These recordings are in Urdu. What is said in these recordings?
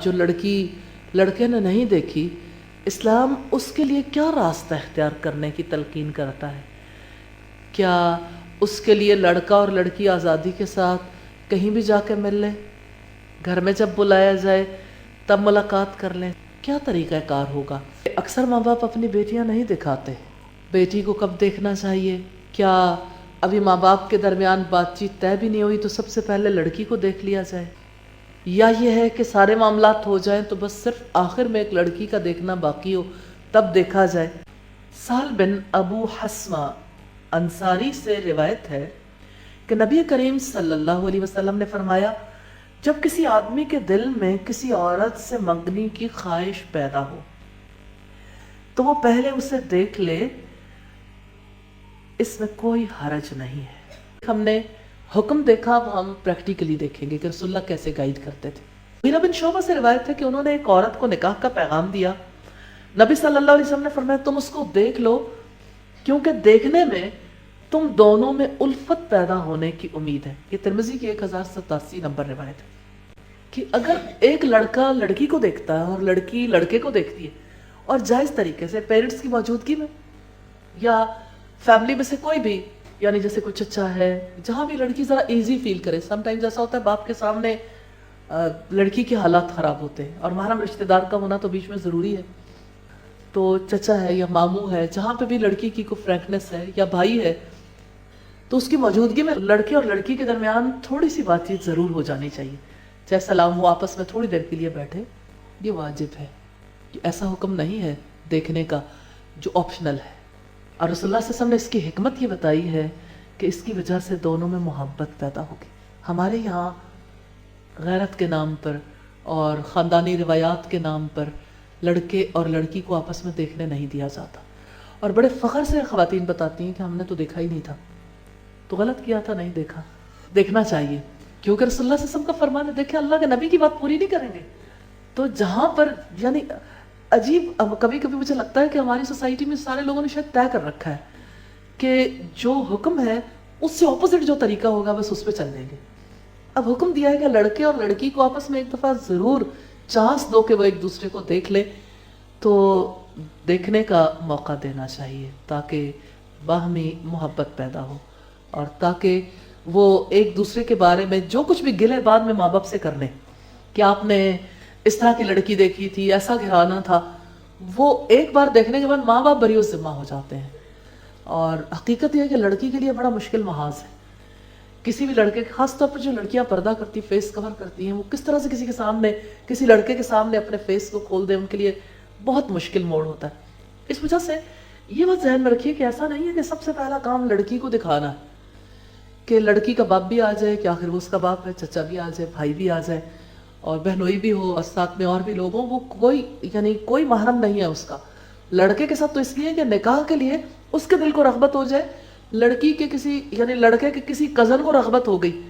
جو لڑکی لڑکے نے نہیں دیکھی، اسلام اس کے لیے کیا راستہ اختیار کرنے کی تلقین کرتا ہے؟ کیا اس کے لیے لڑکا اور لڑکی آزادی کے ساتھ کہیں بھی جا کے مل لیں، گھر میں جب بلایا جائے تب ملاقات کر لیں؟ کیا طریقہ کار ہوگا؟ اکثر ماں باپ اپنی بیٹیاں نہیں دکھاتے، بیٹی کو کب دیکھنا چاہیے، کیا ابھی ماں باپ کے درمیان بات چیت طے بھی نہیں ہوئی تو سب سے پہلے لڑکی کو دیکھ لیا جائے، یا یہ ہے کہ سارے معاملات ہو جائیں تو بس صرف آخر میں ایک لڑکی کا دیکھنا باقی ہو تب دیکھا جائے؟ سہل بن ابو حسمہ انصاری سے روایت ہے کہ نبی کریم صلی اللہ علیہ وسلم نے فرمایا، جب کسی آدمی کے دل میں کسی عورت سے منگنی کی خواہش پیدا ہو تو وہ پہلے اسے دیکھ لے، اس میں کوئی حرج نہیں ہے۔ ہم نے حکم دیکھا، اب ہم پریکٹیکلی دیکھیں گے کہ رسول اللہ کیسے گائیڈ کرتے تھے۔ میرا بن شعبہ سے روایت ہے کہ انہوں نے ایک عورت کو نکاح کا پیغام دیا، نبی صلی اللہ علیہ وسلم نے فرمایا تم اس کو دیکھ لو، کیونکہ دیکھنے میں تم دونوں میں الفت پیدا ہونے کی امید ہے۔ یہ ترمذی کی 1087 نمبر روایت ہے کہ اگر ایک لڑکا لڑکی کو دیکھتا ہے اور لڑکی لڑکے کو دیکھتی ہے اور جائز طریقے سے پیرنٹس کی موجودگی میں یا فیملی میں سے کوئی بھی، یعنی جیسے کوئی چچا ہے، جہاں بھی لڑکی ذرا ایزی فیل کرے، سم ٹائمز ایسا ہوتا ہے باپ کے سامنے لڑکی کے حالات خراب ہوتے ہیں اور محرم رشتہ دار کا ہونا تو بیچ میں ضروری ہے، تو چچا ہے یا ماموں ہے، جہاں پہ بھی لڑکی کی کوئی فرینکنس ہے یا بھائی ہے، تو اس کی موجودگی میں لڑکے اور لڑکی کے درمیان تھوڑی سی بات چیت ضرور ہو جانی چاہیے، چاہے سلام ہو، آپس میں تھوڑی دیر کے لیے بیٹھے، یہ واجب ہے۔ ایسا حکم نہیں ہے دیکھنے کا جو آپشنل ہے، اور رسول اللہ صلی اللہ علیہ وسلم نے اس کی حکمت یہ بتائی ہے کہ اس کی وجہ سے دونوں میں محبت پیدا ہوگی۔ ہمارے یہاں غیرت کے نام پر اور خاندانی روایات کے نام پر لڑکے اور لڑکی کو آپس میں دیکھنے نہیں دیا جاتا، اور بڑے فخر سے خواتین بتاتی ہیں کہ ہم نے تو دیکھا ہی نہیں تھا، تو غلط کیا تھا، نہیں دیکھا، دیکھنا چاہیے، کیونکہ رسول اللہ صلی اللہ علیہ وسلم کا فرمان ہے، دیکھیں اللہ کے نبی کی بات پوری نہیں کریں گے تو جہاں پر یعنی عجیب، اب کبھی کبھی مجھے لگتا ہے کہ ہماری سوسائٹی میں سارے لوگوں نے شاید طے کر رکھا ہے کہ جو حکم ہے اس سے اپوزٹ جو طریقہ ہوگا بس اس پہ چل دیں گے۔ اب حکم دیا ہے کہ لڑکے اور لڑکی کو آپس میں ایک دفعہ ضرور چانس دو کہ وہ ایک دوسرے کو دیکھ لے، تو دیکھنے کا موقع دینا چاہیے تاکہ باہمی محبت پیدا ہو، اور تاکہ وہ ایک دوسرے کے بارے میں جو کچھ بھی گلے بعد میں ماں باپ سے کر لیں کہ آپ نے اس طرح کی لڑکی دیکھی تھی، ایسا گھرانا تھا، وہ ایک بار دیکھنے کے بعد ماں باپ بری و ذمہ ہو جاتے ہیں۔ اور حقیقت یہ ہے کہ لڑکی کے لیے بڑا مشکل محاذ ہے، کسی بھی لڑکے، خاص طور پر جو لڑکیاں پردہ کرتی، فیس کور کرتی ہیں، وہ کس طرح سے کسی کے سامنے، کسی لڑکے کے سامنے اپنے فیس کو کھول دیں، ان کے لیے بہت مشکل موڑ ہوتا ہے۔ اس وجہ سے یہ بات ذہن میں رکھیے کہ ایسا نہیں ہے کہ سب سے پہلا کام لڑکی کو دکھانا ہے، کہ لڑکی کا باپ بھی آ جائے، کہ آخر وہ اس کا باپ ہے، چچا بھی آ جائے، بھائی بھی آ جائے، اور بہنوئی بھی ہو، اور ساتھ میں اور بھی لوگ ہوں، وہ کوئی محرم نہیں ہے اس کا۔ لڑکے کے ساتھ تو اس لیے کہ نکاح کے لیے اس کے دل کو رغبت ہو جائے، لڑکی کے کسی یعنی لڑکے کے کسی کزن کو رغبت ہو گئی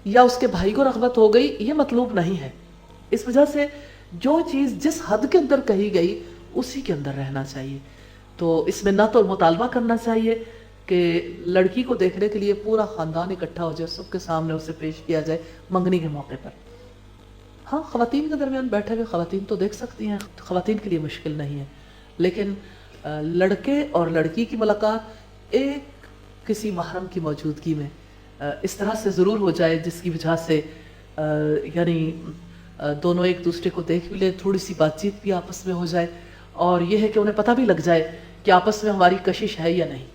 یا اس کے بھائی کو رغبت ہو گئی، یہ مطلوب نہیں ہے۔ اس وجہ سے جو چیز جس حد کے اندر کہی گئی اسی کے اندر رہنا چاہیے۔ تو اس میں نہ تو مطالبہ کرنا چاہیے کہ لڑکی کو دیکھنے کے لیے پورا خاندان اکٹھا ہو جائے، سب کے سامنے اسے پیش کیا جائے منگنی کے موقع پر۔ ہاں، خواتین کے درمیان بیٹھے ہوئے خواتین تو دیکھ سکتی ہیں، خواتین کے لیے مشکل نہیں ہے، لیکن لڑکے اور لڑکی کی ملاقات ایک کسی محرم کی موجودگی میں اس طرح سے ضرور ہو جائے جس کی وجہ سے یعنی دونوں ایک دوسرے کو دیکھ بھی لیں، تھوڑی سی بات چیت بھی آپس میں ہو جائے، اور یہ ہے کہ انہیں پتہ بھی لگ جائے کہ آپس میں ہماری کشش ہے یا نہیں۔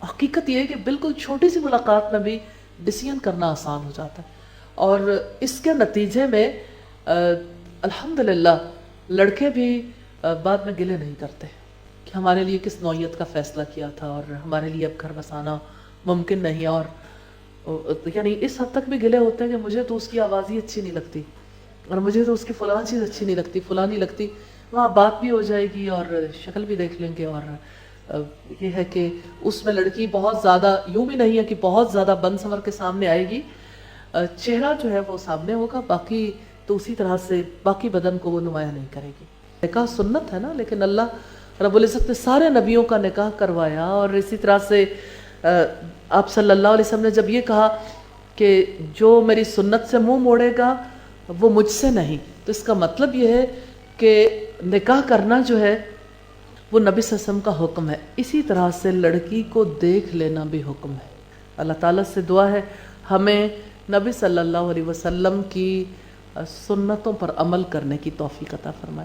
حقیقت یہ ہے کہ بالکل چھوٹی سی ملاقات میں بھی ڈیسیژن کرنا آسان ہو جاتا ہے، اور اس کے نتیجے میں الحمدللہ لڑکے بھی بعد میں گلے نہیں کرتے کہ ہمارے لیے کس نوعیت کا فیصلہ کیا تھا اور ہمارے لیے اب گھر بسانا ممکن نہیں، اور یعنی اس حد تک بھی گلے ہوتے ہیں کہ مجھے تو اس کی آواز ہی اچھی نہیں لگتی، اور مجھے تو اس کی فلاں چیز اچھی نہیں لگتی، فلاں نہیں لگتی، وہاں بات بھی ہو جائے گی اور شکل بھی دیکھ لیں گے، اور یہ ہے کہ اس میں لڑکی بہت زیادہ، یوں بھی نہیں ہے کہ بہت زیادہ بن سنور کے سامنے آئے گی، چہرہ جو ہے وہ سامنے ہوگا، باقی تو اسی طرح سے باقی بدن کو وہ نمایاں نہیں کرے گی۔ نکاح سنت ہے نا، لیکن اللہ رب العزت نے سارے نبیوں کا نکاح کروایا، اور اسی طرح سے آپ صلی اللہ علیہ وسلم نے جب یہ کہا کہ جو میری سنت سے منہ موڑے گا وہ مجھ سے نہیں. تو اس کا مطلب یہ ہے کہ نکاح کرنا جو ہے وہ نبی صلی اللہ علیہ وسلم کا حکم ہے. اسی طرح سے لڑکی کو دیکھ لینا بھی حکم ہے. اللہ تعالیٰ سے دعا ہے ہمیں نبی صلی اللہ علیہ وسلم کی سنتوں پر عمل کرنے کی توفیق عطا فرمائے.